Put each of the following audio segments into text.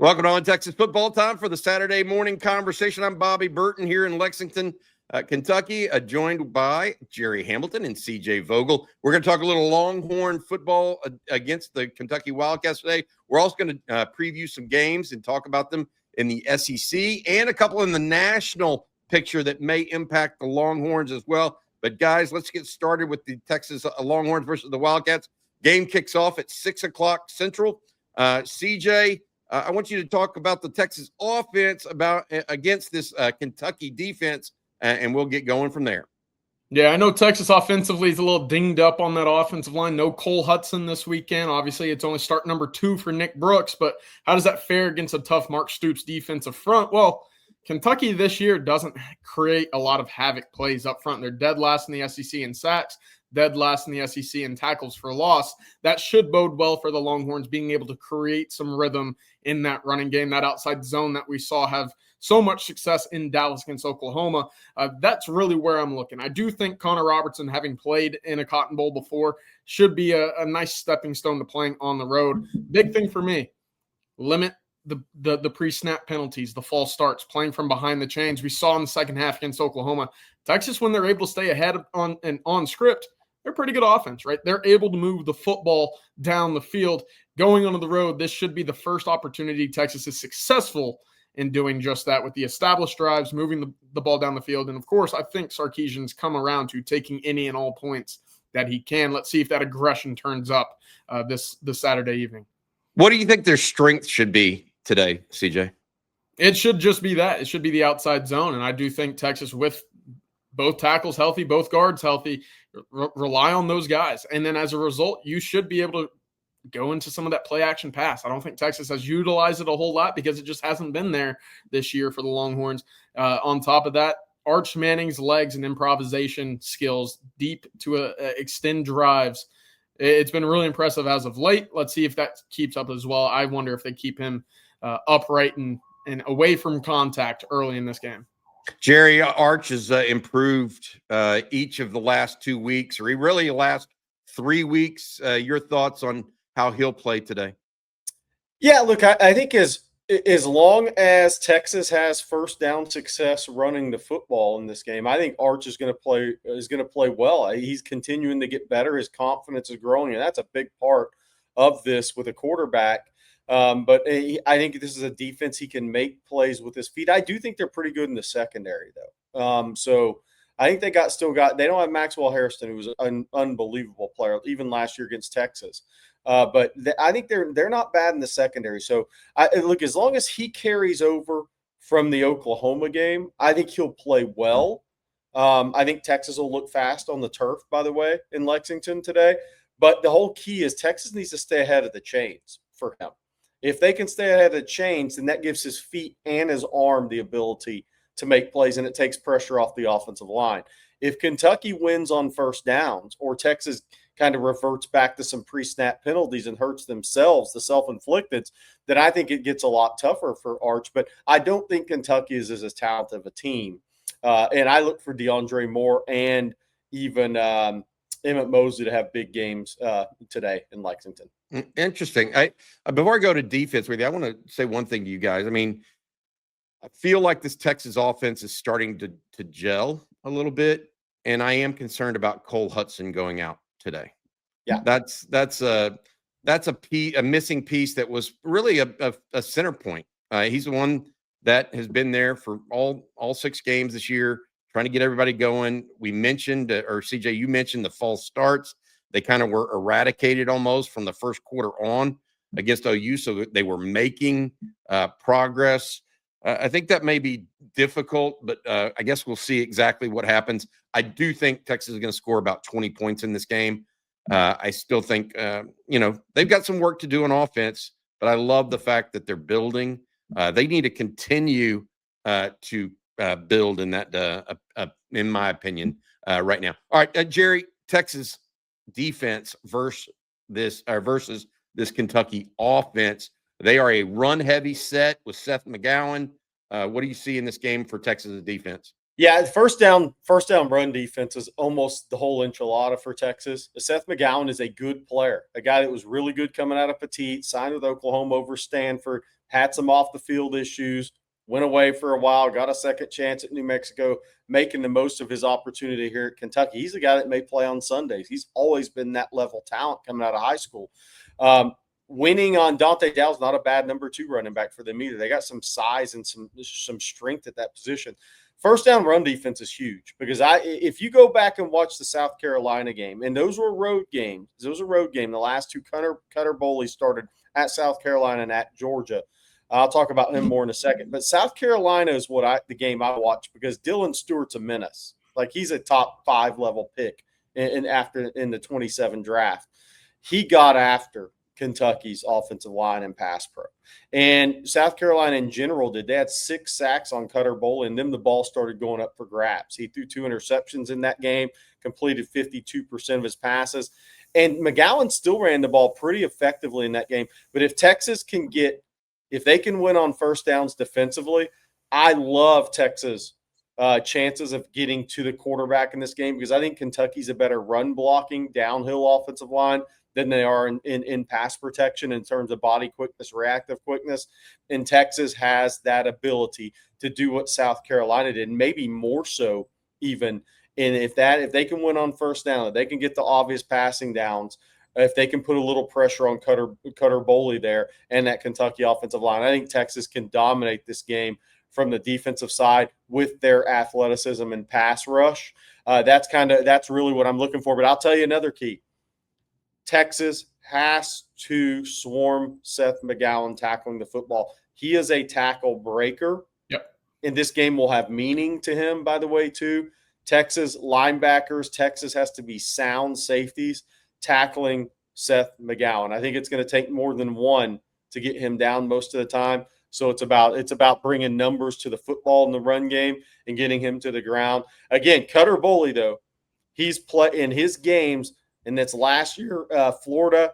Welcome to On Texas Football. Time for the Saturday morning conversation. I'm Bobby Burton here in Lexington, Kentucky, joined by Gerry Hamilton and CJ Vogel. We're going to talk a little Longhorn football against the Kentucky Wildcats today. We're also going to preview some games and talk about them in the SEC and a couple in the national picture that may impact the Longhorns as well. But, guys, let's get started with the Texas Longhorns versus the Wildcats. Game kicks off at 6 o'clock Central. CJ, I want you to talk about the Texas offense against this Kentucky defense, and we'll get going from there. Yeah, I know Texas offensively is a little dinged up on that offensive line. No Cole Hudson this weekend. Obviously, it's only start number 2 for Nick Brooks, but how does that fare against a tough Mark Stoops defensive front? Well, Kentucky this year doesn't create a lot of havoc plays up front. They're dead last in the SEC in sacks, dead last in the SEC in tackles for loss. That should bode well for the Longhorns being able to create some rhythm in that running game, that outside zone that we saw have so much success in Dallas against Oklahoma. That's really where I'm looking. I do think Connor Robertson, having played in a Cotton Bowl before, should be a nice stepping stone to playing on the road. Big thing for me, limit the pre-snap penalties, the false starts, playing from behind the chains. We saw in the second half against Oklahoma. Texas, when they're able to stay ahead on script, they're pretty good offense, right? They're able to move the football down the field. Going onto the road, this should be the first opportunity Texas is successful in doing just that with the established drives, moving the ball down the field. And, of course, I think Sarkisian's come around to taking any and all points that he can. Let's see if that aggression turns up this Saturday evening. What do you think their strength should be today, CJ? It should just be that. It should be the outside zone. And I do think Texas, with both tackles healthy, both guards healthy, rely on those guys. And then as a result, you should be able to go into some of that play action pass. I don't think Texas has utilized it a whole lot because it just hasn't been there this year for the Longhorns. On top of that, Arch Manning's legs and improvisation skills deep to extend drives. It's been really impressive as of late. Let's see if that keeps up as well. I wonder if they keep him upright and away from contact early in this game. Gerry, Arch has improved each of the last 2 weeks, or really the last 3 weeks. Your thoughts on how he'll play today? Yeah, look, I think as long as Texas has first down success running the football in this game, I think Arch is going to play well. He's continuing to get better. His confidence is growing, and that's a big part of this with a quarterback. But I think this is a defense he can make plays with his feet. I do think they're pretty good in the secondary, though. So I think they don't have Maxwell Harrison, who was an unbelievable player, even last year against Texas. But I think they're not bad in the secondary. So look, as long as he carries over from the Oklahoma game, I think he'll play well. I think Texas will look fast on the turf, by the way, in Lexington today. But the whole key is Texas needs to stay ahead of the chains for him. If they can stay ahead of the chains, then that gives his feet and his arm the ability to make plays, and it takes pressure off the offensive line. If Kentucky wins on first downs, or Texas kind of reverts back to some pre-snap penalties and hurts themselves, the self-inflicted, then I think it gets a lot tougher for Arch. But I don't think Kentucky is as talented of a team. And I look for DeAndre Moore and even Emmett Mosley to have big games today in Lexington. Interesting. Before I go to defense with you, I want to say one thing to you guys. I mean, I feel like this Texas offense is starting to gel a little bit, and I am concerned about Cole Hudson going out today. Yeah, that's a missing piece that was really a center point. He's the one that has been there for all 6 games this year, trying to get everybody going. We mentioned, or CJ, you mentioned the false starts. They kind of were eradicated almost from the first quarter on against OU, so they were making progress. I think that may be difficult, but I guess we'll see exactly what happens. I do think Texas is going to score about 20 points in this game. I still think, they've got some work to do on offense, but I love the fact that they're building. They need to continue to build in that, in my opinion, right now. All right, Gerry, Texas defense versus this Kentucky offense. They are a run-heavy set with Seth McGowan. What do you see in this game for Texas' defense? Yeah, first down run defense is almost the whole enchilada for Texas. Seth McGowan is a good player, a guy that was really good coming out of Petite, signed with Oklahoma over Stanford, had some off the field issues, went away for a while, got a second chance at New Mexico, making the most of his opportunity here at Kentucky. He's a guy that may play on Sundays. He's always been that level talent coming out of high school. Winning on Dante Dowell's not a bad number 2 running back for them either. They got some size and some strength at that position. First down run defense is huge because if you go back and watch the South Carolina game, and those were road games. Those were road game. The last 2 Cutter Boley started at South Carolina and at Georgia. I'll talk about him more in a second. But South Carolina is the game I watch because Dylan Stewart's a menace. Like, he's a top 5 level pick in the 27 draft. He got after Kentucky's offensive line and pass pro. And South Carolina in general They had 6 sacks on Cutter Bowl, and then the ball started going up for grabs. He threw 2 interceptions in that game, completed 52% of his passes. And McGowan still ran the ball pretty effectively in that game. But if Texas if they can win on first downs defensively, I love Texas' chances of getting to the quarterback in this game because I think Kentucky's a better run blocking downhill offensive line than they are in pass protection in terms of body quickness, reactive quickness. And Texas has that ability to do what South Carolina did, maybe more so even. And if they can win on first down, if they can get the obvious passing downs, if they can put a little pressure on Cutter Boley there and that Kentucky offensive line, I think Texas can dominate this game from the defensive side with their athleticism and pass rush. That's really what I'm looking for. But I'll tell you another key. Texas has to swarm Seth McGowan tackling the football. He is a tackle breaker. Yep. And this game will have meaning to him, by the way, too. Texas linebackers, Texas has to be sound safeties tackling Seth McGowan. I think it's going to take more than one to get him down most of the time. So it's about bringing numbers to the football in the run game and getting him to the ground. Again, Cutter Boley, though, he's in his games, and that's last year, Florida,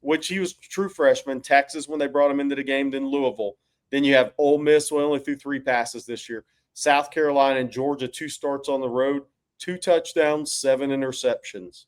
which he was true freshman, Texas when they brought him into the game, then Louisville. Then you have Ole Miss, who only threw 3 passes this year. South Carolina and Georgia, 2 starts on the road, 2 touchdowns, 7 interceptions.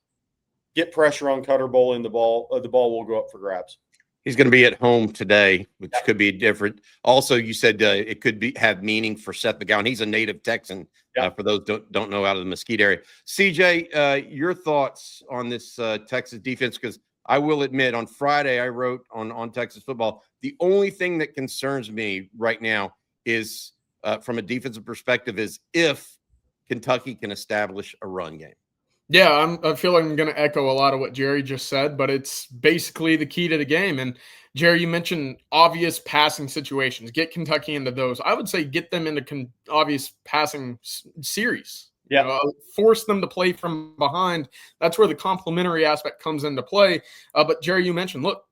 Get pressure on Cutter Boley, and the ball will go up for grabs. He's going to be at home today, which could be different. Also, you said it could have meaning for Seth McGowan. He's a native Texan. For those don't know, out of the Mesquite area. CJ, your thoughts on this Texas defense? Because I will admit, on Friday I wrote on Texas football. The only thing that concerns me right now is, from a defensive perspective, is if Kentucky can establish a run game. Yeah, I feel like I'm going to echo a lot of what Gerry just said, but it's basically the key to the game. And Gerry, you mentioned obvious passing situations. Get Kentucky into those. I would say get them into obvious passing series. Yeah, force them to play from behind. That's where the complementary aspect comes into play. But Gerry, you mentioned, look,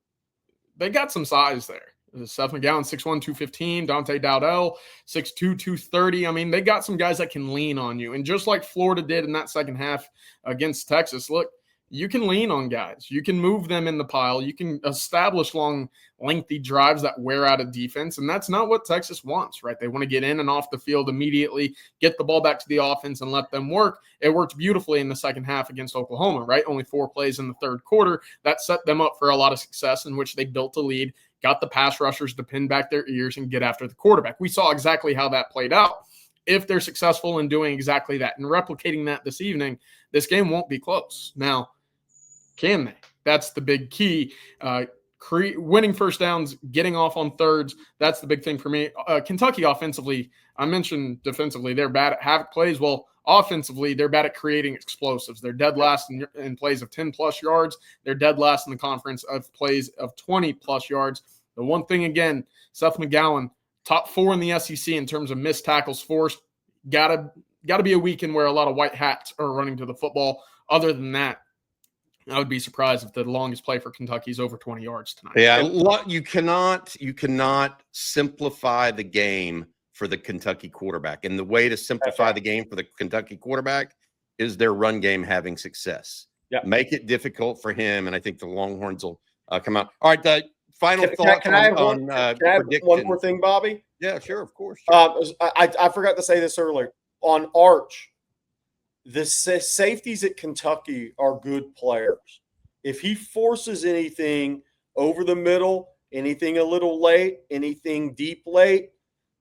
they got some size there. Seth McGowan, 6'1", 215. Dante Dowdell, 6'2", 230. I mean, they got some guys that can lean on you. And just like Florida did in that second half against Texas, look, you can lean on guys. You can move them in the pile. You can establish long, lengthy drives that wear out a defense. And that's not what Texas wants, right? They want to get in and off the field immediately, get the ball back to the offense and let them work. It worked beautifully in the second half against Oklahoma, right? Only 4 plays in the third quarter. That set them up for a lot of success in which they built a lead, got the pass rushers to pin back their ears and get after the quarterback. We saw exactly how that played out. If they're successful in doing exactly that and replicating that this evening, this game won't be close. Now, can they? That's the big key. Winning first downs, getting off on thirds, that's the big thing for me. Kentucky offensively, I mentioned defensively, they're bad at havoc plays. Well, offensively, they're bad at creating explosives. They're dead last in plays of 10-plus yards. They're dead last in the conference of plays of 20-plus yards. The one thing, again, Seth McGowan, top 4 in the SEC in terms of missed tackles forced. Got to be a weekend where a lot of white hats are running to the football. Other than that, I would be surprised if the longest play for Kentucky is over 20 yards tonight. Yeah, you cannot simplify the game for the Kentucky quarterback. And the way to simplify the game for the Kentucky quarterback is their run game having success. Yeah. Make it difficult for him, and I think the Longhorns will come out. All right, the final thought can I have one more thing, Bobby? Yeah, sure, of course. Sure. I forgot to say this earlier. On Arch, the safeties at Kentucky are good players. If he forces anything over the middle, anything a little late, anything deep late.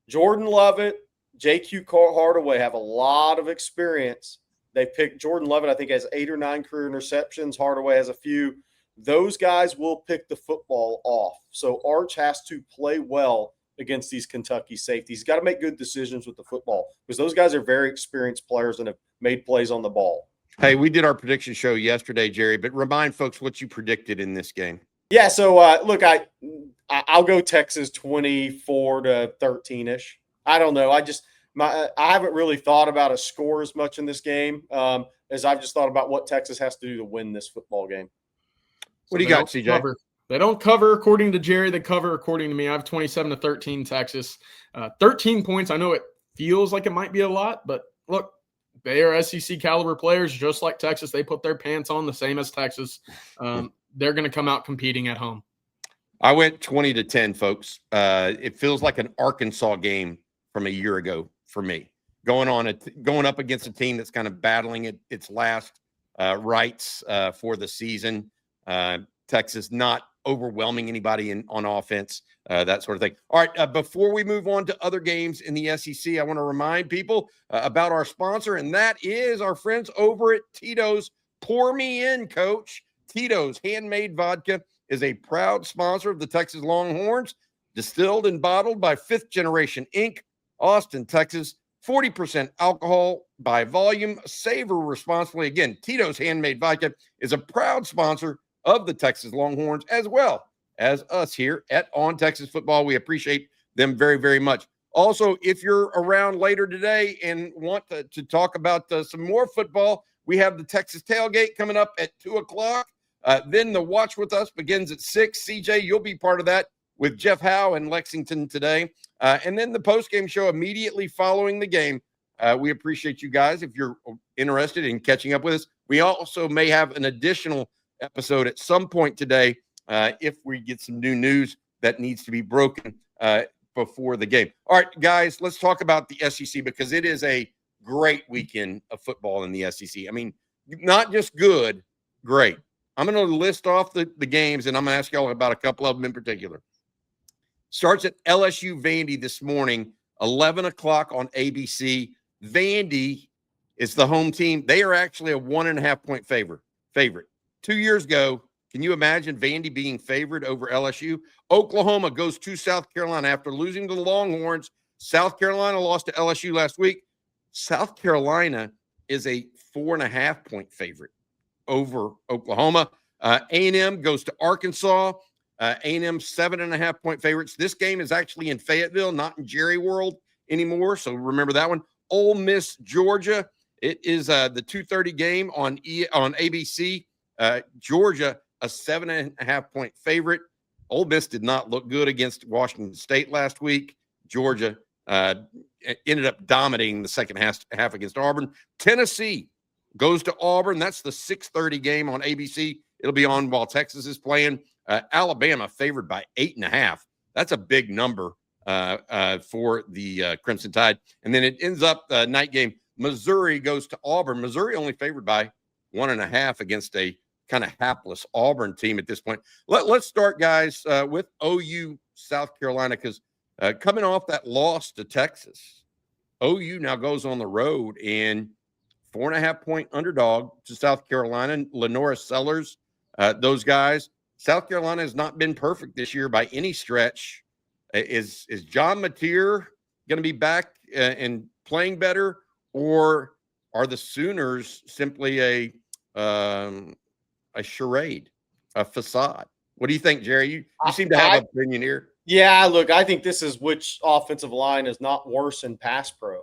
Jordan Lovett, JQ Hardaway have a lot of experience. They picked Jordan Lovett, I think, has 8 or 9 career interceptions. Hardaway has a few. Those guys will pick the football off. So Arch has to play well against these Kentucky safeties. He's got to make good decisions with the football because those guys are very experienced players and have made plays on the ball. Hey, we did our prediction show yesterday, Jerry, but remind folks what you predicted in this game. Yeah, so look, I'll go Texas 24-13-ish. I don't know. I haven't really thought about a score as much in this game as I've just thought about what Texas has to do to win this football game. What do you got, CJ? Cover. They don't cover according to Jerry. They cover according to me. I have 27-13 Texas. 13 points. I know it feels like it might be a lot, but look, they are SEC caliber players just like Texas. They put their pants on the same as Texas. They're going to come out competing at home. I went 20-10, folks. It feels like an Arkansas game from a year ago for me. Going up against a team that's kind of battling its last rights for the season. Texas not overwhelming anybody on offense, that sort of thing. All right, before we move on to other games in the SEC, I want to remind people about our sponsor, and that is our friends over at Tito's. Pour me in, Coach. Tito's Handmade Vodka is a proud sponsor of the Texas Longhorns, distilled and bottled by Fifth Generation Inc., Austin, Texas. 40% alcohol by volume. Savor responsibly. Again, Tito's Handmade Vodka is a proud sponsor of the Texas Longhorns, as well as us here at On Texas Football. We appreciate them very, very much. Also, if you're around later today and want to talk about some more football, we have the Texas Tailgate coming up at 2 o'clock. Then the Watch With Us begins at 6. CJ, you'll be part of that with Jeff Howe in Lexington today. And then the postgame show immediately following the game. We appreciate you guys if you're interested in catching up with us. We also may have an additional episode at some point today if we get some new news that needs to be broken before the game. All right, guys, let's talk about the SEC because it is a great weekend of football in the SEC. I mean, not just good, great. I'm going to list off the games, and I'm going to ask y'all about a couple of them in particular. Starts at LSU Vandy this morning, 11 o'clock on ABC. Vandy is the home team. They are actually a 1.5-point favorite. 2 years ago, can you imagine Vandy being favored over LSU? Oklahoma goes to South Carolina after losing to the Longhorns. South Carolina lost to LSU last week. South Carolina is a 4.5-point favorite over Oklahoma. A&M goes to Arkansas. A&M 7.5-point favorites. This game is actually in Fayetteville, not in Jerry World anymore. So remember that one. Ole Miss, Georgia. It is the 2:30 game on ABC. Georgia, a 7.5-point favorite. Ole Miss did not look good against Washington State last week. Georgia ended up dominating the second half against Auburn. Tennessee goes to Auburn. That's the 6:30 game on ABC. It'll be on while Texas is playing. Alabama favored by 8.5. That's a big number for the Crimson Tide. And then it ends up night game. Missouri goes to Auburn. Missouri only favored by 1.5 against a kind of hapless Auburn team at this point. Let's start, guys, with OU South Carolina because coming off that loss to Texas, OU now goes on the road and 4.5-point underdog to South Carolina. Lenora Sellers, those guys. South Carolina has not been perfect this year by any stretch. Is John Mateer going to be back and playing better, or are the Sooners simply a charade, a facade? What do you think, Jerry? You seem to have an opinion here. Yeah, look, I think this is which offensive line is not worse in pass pro.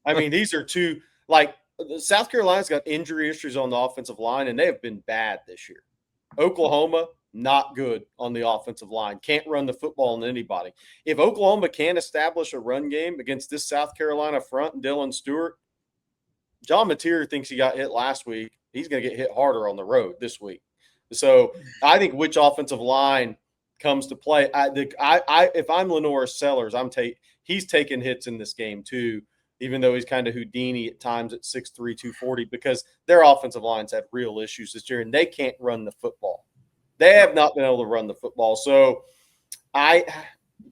I mean, these are two, like, South Carolina's got injury issues on the offensive line, and they have been bad this year. Oklahoma, not good on the offensive line. Can't run the football on anybody. If Oklahoma can establish a run game against this South Carolina front and Dylan Stewart, John Mateer thinks he got hit last week. He's going to get hit harder on the road this week. So I think which offensive line comes to play. If I'm Lenora Sellers, he's taking hits in this game too, even though he's kind of Houdini at times at 6'3", 240, because their offensive lines have real issues this year, and they can't run the football. They have not been able to run the football. So I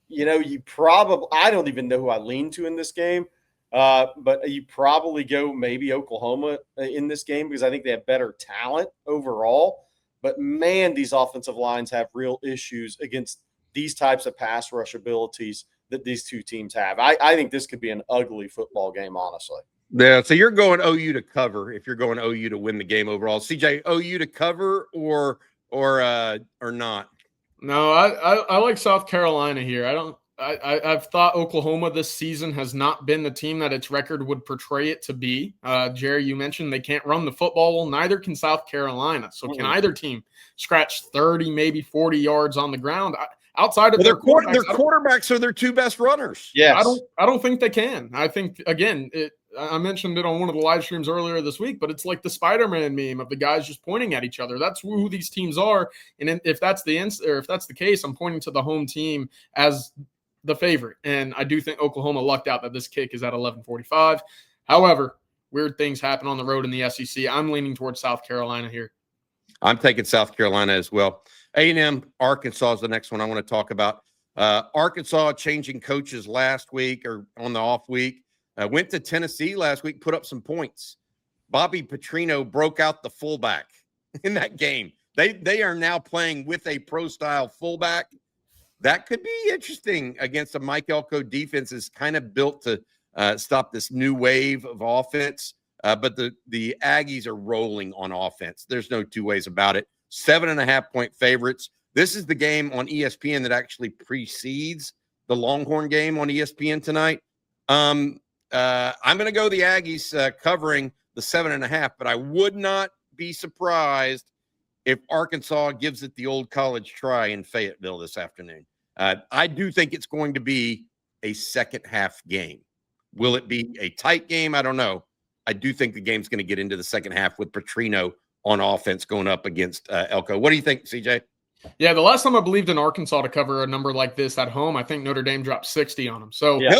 don't even know who I lean to in this game. But you probably go maybe Oklahoma in this game because I think they have better talent overall. But man, these offensive lines have real issues against these types of pass rush abilities that these two teams have. I think this could be an ugly football game, honestly. Yeah, so you're going OU to cover if you're going OU to win the game overall. CJ, OU to cover or not? No, I like South Carolina here. I've thought Oklahoma this season has not been the team that its record would portray it to be. Gerry, you mentioned they can't run the football. Well, neither can South Carolina. So can either team scratch 30, maybe 40 yards on the ground? Outside of their quarterbacks are their two best runners. Yes. I don't think they can. I think, again, I mentioned it on one of the live streams earlier this week, but it's like the Spider-Man meme of the guys just pointing at each other. That's who these teams are. And if that's the case, I'm pointing to the home team as the favorite. And I do think Oklahoma lucked out that this kick is at 11:45. However, weird things happen on the road in the SEC. I'm leaning towards South Carolina here. I'm taking South Carolina as well. A&M, Arkansas is the next one I want to talk about. Arkansas changing coaches last week or on the off week. Went to Tennessee last week, put up some points. Bobby Petrino broke out the fullback in that game. They are now playing with a pro-style fullback. That could be interesting against a Mike Elko defense is kind of built to stop this new wave of offense. But the Aggies are rolling on offense. There's no two ways about it. 7.5-point favorites. This is the game on ESPN that actually precedes the Longhorn game on ESPN tonight. I'm going to go the Aggies covering the 7.5, but I would not be surprised if Arkansas gives it the old college try in Fayetteville this afternoon. I do think it's going to be a second half game. Will it be a tight game? I don't know. I do think the game's going to get into the second half with Petrino on offense going up against Elko. What do you think, CJ? Yeah, the last time I believed in Arkansas to cover a number like this at home, I think Notre Dame dropped 60 on them. So yeah.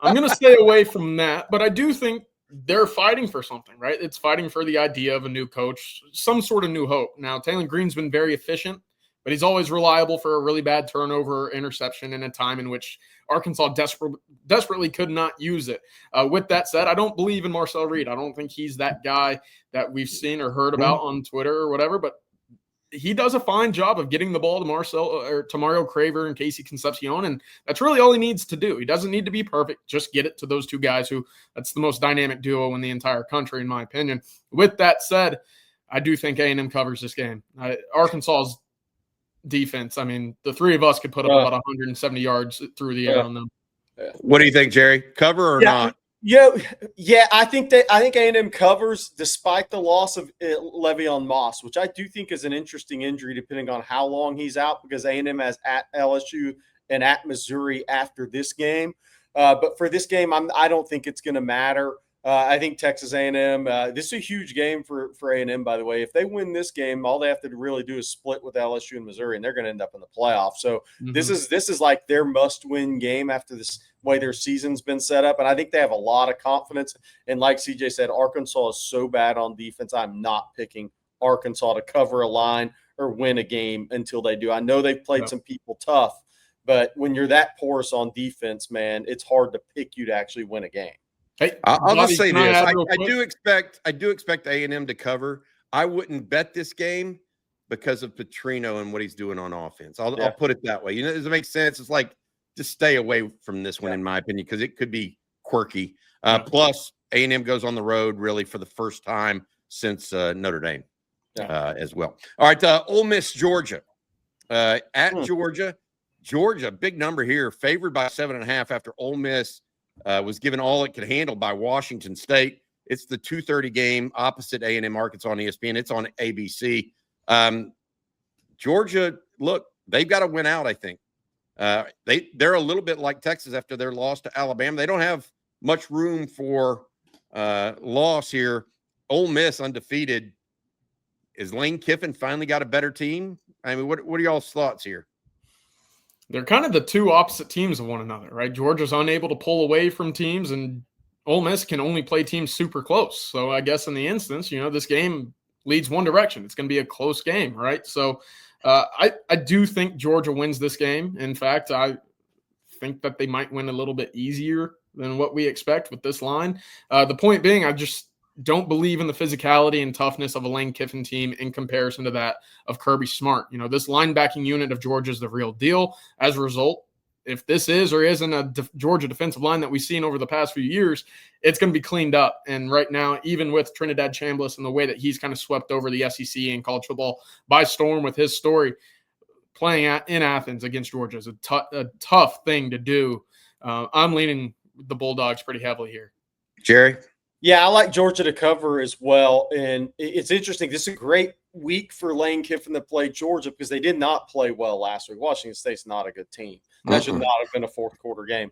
I'm going to stay away from that. But I do think they're fighting for something, right? It's fighting for the idea of a new coach, some sort of new hope. Now, Taylor Green's been very efficient, but he's always reliable for a really bad turnover interception in a time in which Arkansas desperately could not use it. With that said, I don't believe in Marcel Reed. I don't think he's that guy that we've seen or heard about on Twitter or whatever, but he does a fine job of getting the ball to Mario Craver and Casey Concepcion, and that's really all he needs to do. He doesn't need to be perfect. Just get it to those two guys that's the most dynamic duo in the entire country, in my opinion. With that said, I do think A&M covers this game. Arkansas's defense, I mean, the three of us could put up about 170 yards through the air on them. What do you think, Gerry? Cover or not? Yeah, I think A&M covers despite the loss of Le'Veon Moss, which I do think is an interesting injury depending on how long he's out because A&M has at LSU and at Missouri after this game. But for this game, I don't think it's going to matter. I think Texas A&M. This is a huge game for A&M, by the way. If they win this game, all they have to really do is split with LSU and Missouri, and they're going to end up in the playoffs. So this is like their must-win game after this way their season's been set up, and I think they have a lot of confidence. And like CJ said, Arkansas is so bad on defense. I'm not picking Arkansas to cover a line or win a game until they do. I know they've played some people tough, but when you're that porous on defense, man, it's hard to pick you to actually win a game. Hey, I'll just say this: I do expect A&M to cover. I wouldn't bet this game because of Petrino and what he's doing on offense. I'll put it that way. You know, does it make sense? It's like just stay away from this one, in my opinion, because it could be quirky. Plus, A&M goes on the road really for the first time since Notre Dame as well. All right, Ole Miss, Georgia. At Georgia, big number here, favored by 7.5 after Ole Miss was given all it could handle by Washington State. It's the 2:30 game opposite A&M Arkansas on ESPN. It's on ABC. Georgia, look, they've got to win out, I think. They're a little bit like Texas after their loss to Alabama. They don't have much room for loss here. Ole Miss undefeated. Is Lane Kiffin finally got a better team? I mean, what are y'all's thoughts here? They're kind of the two opposite teams of one another, right? Georgia's unable to pull away from teams, and Ole Miss can only play teams super close. So I guess in the instance, this game leads one direction. It's going to be a close game, right? So I do think Georgia wins this game. In fact, I think that they might win a little bit easier than what we expect with this line. The point being, I just don't believe in the physicality and toughness of a Lane Kiffin team in comparison to that of Kirby Smart. This linebacking unit of Georgia is the real deal. As a result, if this is or isn't a Georgia defensive line that we've seen over the past few years, it's going to be cleaned up. And right now, even with Trinidad Chambliss and the way that he's kind of swept over the SEC and college football by storm with his story, playing in Athens against Georgia is a tough thing to do. I'm leaning the Bulldogs pretty heavily here. Gerry? Yeah, I like Georgia to cover as well. And it's interesting. This is a great week for Lane Kiffin to play Georgia because they did not play well last week. Washington State's not a good team. That should not have been a fourth quarter game.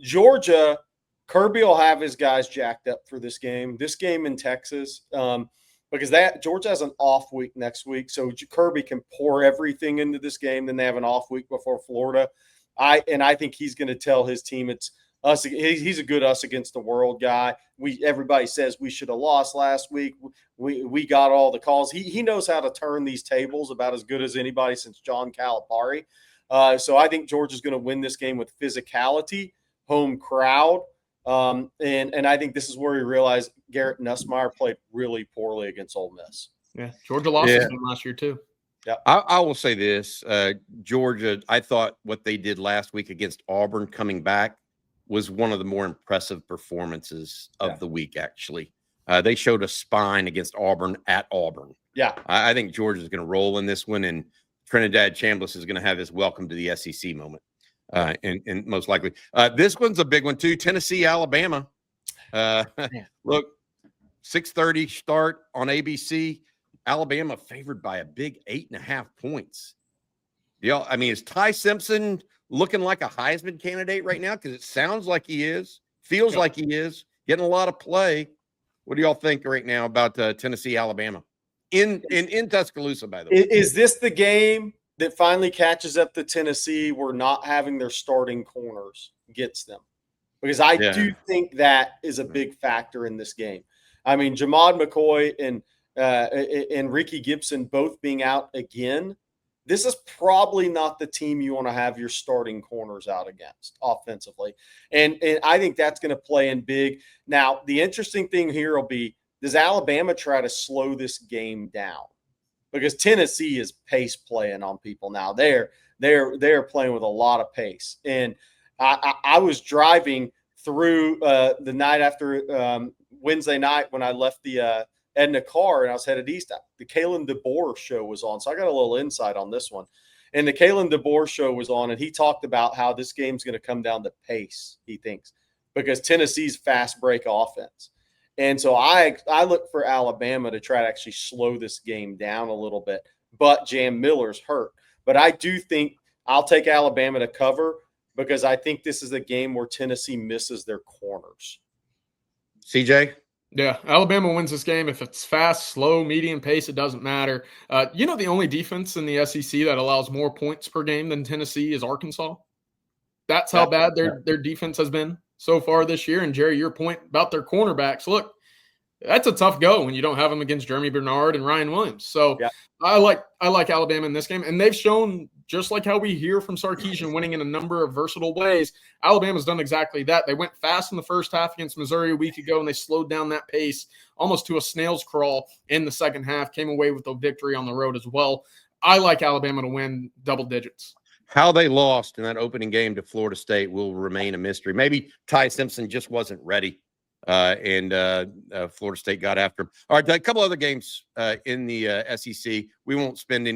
Georgia, Kirby will have his guys jacked up for this game in Texas, because Georgia has an off week next week. So Kirby can pour everything into this game. Then they have an off week before Florida. I think he's going to tell his team it's us. He's a good us against the world guy. Everybody says we should have lost last week. We got all the calls. He knows how to turn these tables about as good as anybody since John Calipari. So I think Georgia's going to win this game with physicality, home crowd. And I think this is where we realize Garrett Nussmeier played really poorly against Ole Miss. Yeah, Georgia lost this game last year too. Yeah, I will say this. Georgia, I thought what they did last week against Auburn coming back was one of the more impressive performances of the week, actually. They showed a spine against Auburn at Auburn. Yeah. I think Georgia's going to roll in this one, and Trinidad Chambliss is going to have his welcome to the SEC moment, and most likely. This one's a big one, too. Tennessee, Alabama. Look, 6:30 start on ABC. Alabama favored by a big 8.5 points. I mean, is Ty Simpson looking like a Heisman candidate right now? Because it sounds like he is. Feels like he is. Getting a lot of play. What do y'all think right now about Tennessee, Alabama? In Tuscaloosa, by the way. Is this the game that finally catches up to Tennessee where not having their starting corners gets them? Because I do think that is a big factor in this game. I mean, Jamad McCoy and Ricky Gibson both being out again, this is probably not the team you want to have your starting corners out against offensively. And I think that's going to play in big. Now, the interesting thing here will be, does Alabama try to slow this game down? Because Tennessee is pace playing on people now. They're playing with a lot of pace. And I was driving through the night after Wednesday night when I left the Edna car and I was headed east. The Kalen DeBoer show was on, so I got a little insight on this one. And the Kalen DeBoer show was on, and he talked about how this game's going to come down to pace, he thinks, because Tennessee's fast break offense. And so I look for Alabama to try to actually slow this game down a little bit, but Jam Miller's hurt. But I do think I'll take Alabama to cover because I think this is a game where Tennessee misses their corners. CJ? Yeah, Alabama wins this game. If it's fast, slow, medium pace, it doesn't matter. The only defense in the SEC that allows more points per game than Tennessee is Arkansas. That's how bad their defense has been so far this year. And Gerry, your point about their cornerbacks, look, that's a tough go when you don't have them against Jeremy Bernard and Ryan Williams. So I like Alabama in this game. And they've shown, just like how we hear from Sarkisian winning in a number of versatile ways, Alabama's done exactly that. They went fast in the first half against Missouri a week ago, and they slowed down that pace almost to a snail's crawl in the second half, came away with a victory on the road as well. I like Alabama to win double digits. How they lost in that opening game to Florida State will remain a mystery. Maybe Ty Simpson just wasn't ready, and Florida State got after him. All right, a couple other games in the SEC. We won't spend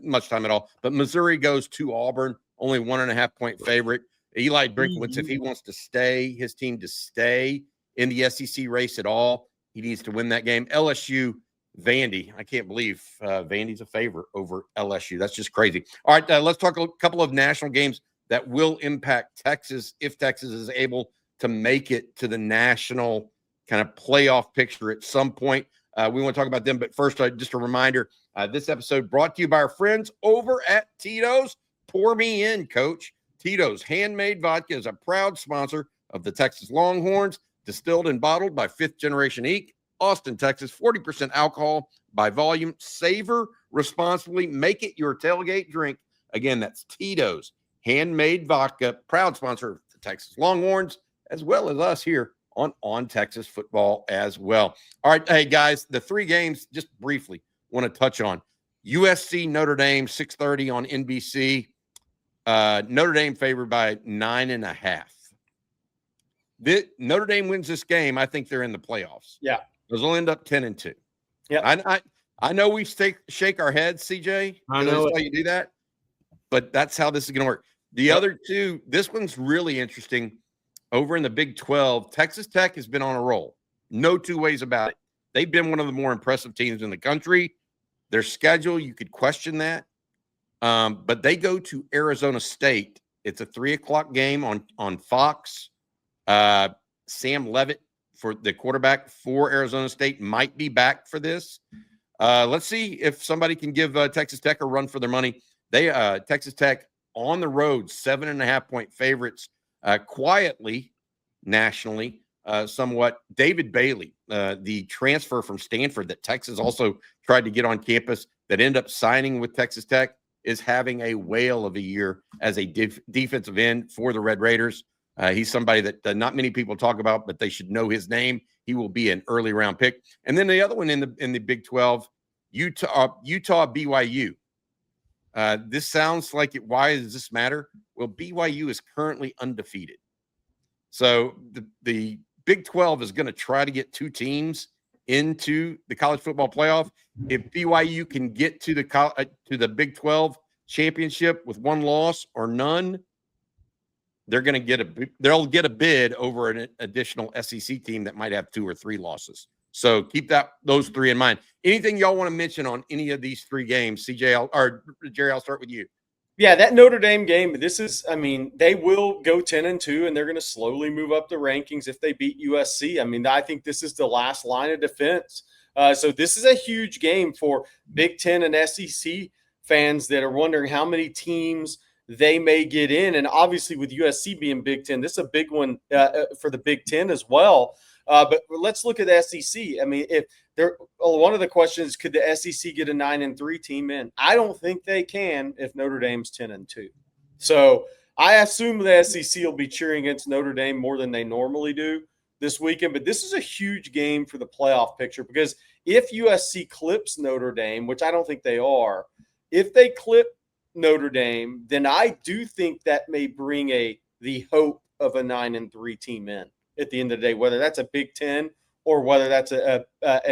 much time at all. But Missouri goes to Auburn, only 1.5 point favorite. Eli Brinkowitz, if he wants to stay, his team to stay in the SEC race at all, he needs to win that game. LSU, Vandy. I can't believe Vandy's a favorite over LSU. That's just crazy. All right, let's talk a couple of national games that will impact Texas if Texas is able to make it to the national kind of playoff picture at some point. We want to talk about them, but first, just a reminder, this episode brought to you by our friends over at Tito's. Pour me in, Coach. Tito's Handmade Vodka is a proud sponsor of the Texas Longhorns, distilled and bottled by Fifth Generation Inc. Austin, Texas. 40% alcohol by volume. Savor responsibly. Make it your tailgate drink. Again, that's Tito's Handmade Vodka, proud sponsor of the Texas Longhorns, as well as us here on Texas football as well. All right, hey, guys, the 3 games, just briefly, want to touch on. USC, Notre Dame, 6:30 on NBC. Notre Dame favored by 9.5. Notre Dame wins this game, I think they're in the playoffs. Yeah. They'll end up 10-2. Yeah. I know we shake our heads, CJ. I know how you do that, but that's how this is going to work. The other two, this one's really interesting. Over in the Big 12, Texas Tech has been on a roll. No two ways about it. They've been one of the more impressive teams in the country. Their schedule, you could question that. But they go to Arizona State. It's a 3:00 game on Fox. Sam Leavitt, for the quarterback for Arizona State, might be back for this. Let's see if somebody can give Texas Tech a run for their money. Texas Tech on the road, 7.5-point favorites, quietly, nationally, somewhat. David Bailey, the transfer from Stanford that Texas also tried to get on campus, that ended up signing with Texas Tech, is having a whale of a year as a defensive end for the Red Raiders. He's somebody that not many people talk about, but they should know his name. He will be an early round pick. And then the other one in the Big 12, Utah BYU. This sounds like it. Why does this matter? Well, BYU is currently undefeated. So the Big 12 is going to try to get 2 teams into the college football playoff. If BYU can get to the Big 12 championship with 1 loss or none, they'll get a bid over an additional SEC team that might have 2 or 3 losses. So keep those 3 in mind. Anything y'all want to mention on any of these 3 games? CJ or Gerry, I'll start with you. Yeah, that Notre Dame game, they will go 10-2, and they're going to slowly move up the rankings if they beat USC. I think this is the last line of defense. So this is a huge game for Big Ten and SEC fans that are wondering how many teams they may get in. And obviously with USC being Big Ten, this is a big one for the Big Ten as well. But let's look at the SEC. If one of the questions, could the SEC get a 9-3 team in? I don't think they can if Notre Dame's 10-2. So I assume the SEC will be cheering against Notre Dame more than they normally do this weekend. But this is a huge game for the playoff picture, because if USC clips Notre Dame, which I don't think they are, if they clip Notre Dame, then I do think that may bring the hope of a 9-3 team in at the end of the day, whether that's a Big Ten or whether that's a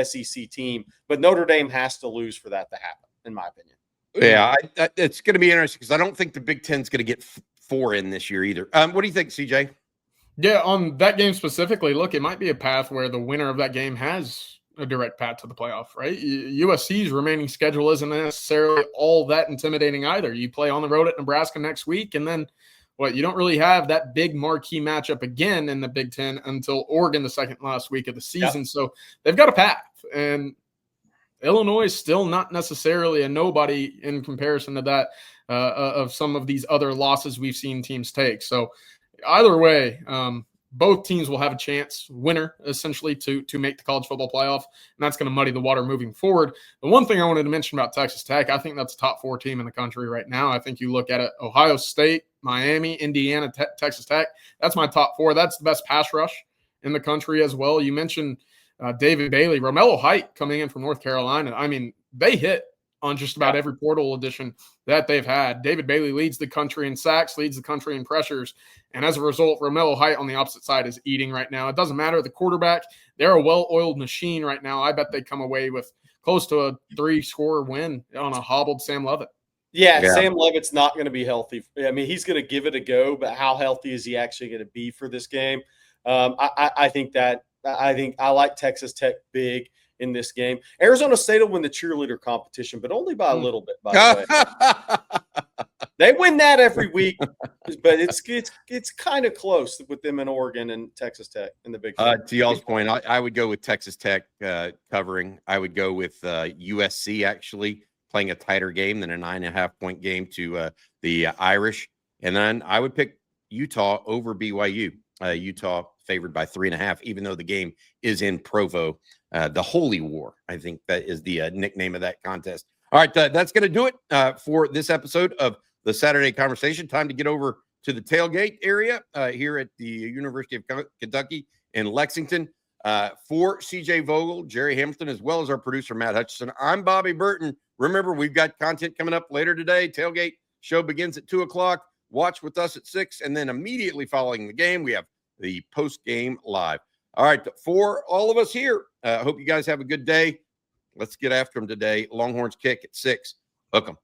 SEC team. But Notre Dame has to lose for that to happen, in my opinion. Yeah, it's going to be interesting because I don't think the Big Ten's going to get 4 in this year either. What do you think, CJ? Yeah, on that game specifically, look, it might be a path where the winner of that game has a direct path to the playoff, right? USC's remaining schedule isn't necessarily all that intimidating either. You play on the road at Nebraska next week, and then you don't really have that big marquee matchup again in the Big Ten until Oregon the second last week of the season. Yep. So they've got a path, and Illinois is still not necessarily a nobody in comparison to that of some of these other losses we've seen teams take. So either way, both teams will have a chance, winner essentially, to make the college football playoff, and that's going to muddy the water moving forward. The one thing I wanted to mention about Texas Tech, I think that's a top 4 team in the country right now. I think you look at it, Ohio State, Miami, Indiana, Texas Tech, that's my top 4. That's the best pass rush in the country as well. You mentioned David Bailey, Romello Height coming in from North Carolina. They hit on just about every portal edition that they've had. David Bailey leads the country in sacks, leads the country in pressures, and as a result, Romello Height on the opposite side is eating right now. It doesn't matter. The quarterback, they're a well-oiled machine right now. I bet they come away with close to a 3-score win on a hobbled Sam Leavitt. Yeah, Sam Leavitt's not going to be healthy. He's going to give it a go, but how healthy is he actually going to be for this game? I think I like Texas Tech big in this game. Arizona State will win the cheerleader competition, but only by a little bit, by the way. They win that every week, but it's kind of close with them in Oregon and Texas Tech in the Big Ten. To y'all's point, I would go with Texas Tech covering. I would go with USC actually playing a tighter game than a 9.5-point game to the Irish. And then I would pick Utah over BYU. Utah favored by 3.5, even though the game is in Provo. The Holy War, I think that is the nickname of that contest. All right, that's going to do it for this episode of the Saturday Conversation. Time to get over to the tailgate area here at the University of Kentucky in Lexington. For CJ Vogel, Gerry Hamilton, as well as our producer, Matt Hutchison, I'm Bobby Burton. Remember, we've got content coming up later today. Tailgate show begins at 2 o'clock. Watch with us at 6, and then immediately following the game, we have the post-game live. All right, for all of us here, hope you guys have a good day. Let's get after them today. Longhorns kick at 6. Hook 'em.